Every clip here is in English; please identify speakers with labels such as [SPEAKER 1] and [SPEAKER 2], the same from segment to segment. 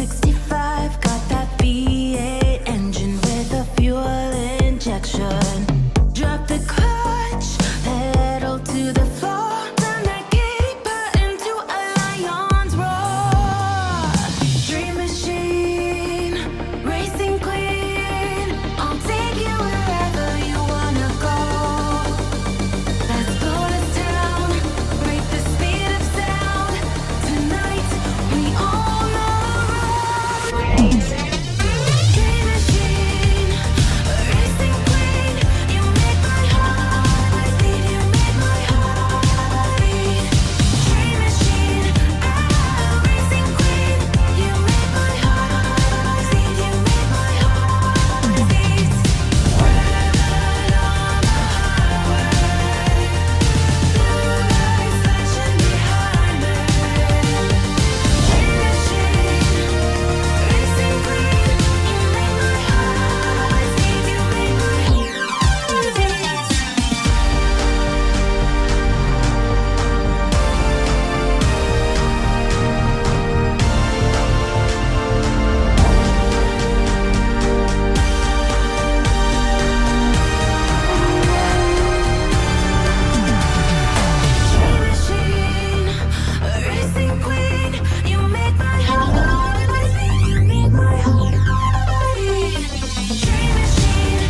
[SPEAKER 1] 65, got that V8 engine with a fuel injection. Drop the clutch, pedal to the floor, turn that giddy button to a lion's roar. Dream machine, racing queen, I'll take you wherever you wanna go. Let's slow this down, break the speed of sound. Tonight we own the road. Dream machine, racing queen, you make my heart beat, you make my heart beat. Dream machine, racing queen, you make my heart beat, you make my heart beat. Red on the highway, blue lights flashing behind me. Dream machine, racing queen, you make my heart beat, you make my heart beat. Dream machine, racing queen, you make my heart beat, you make my heart beat. Dream machine,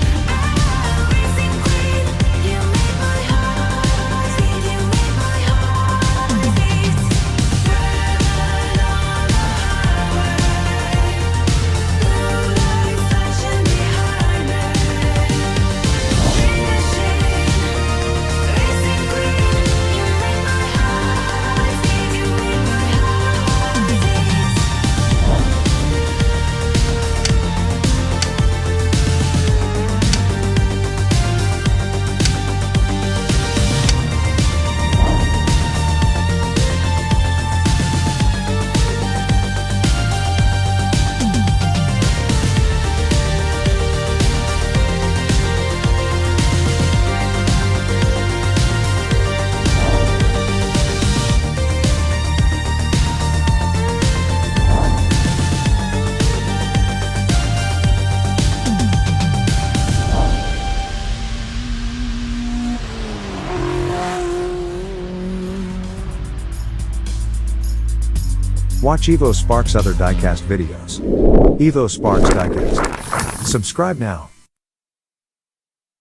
[SPEAKER 1] racing queen, you make my heart beat, you make my heart beat. Red on the highway, blue lights flashing behind me. Dream machine, racing queen, you make my heart beat, you make my heart
[SPEAKER 2] Watch EVOSparks' other Diecast videos. EVOSparks Diecast. Subscribe now.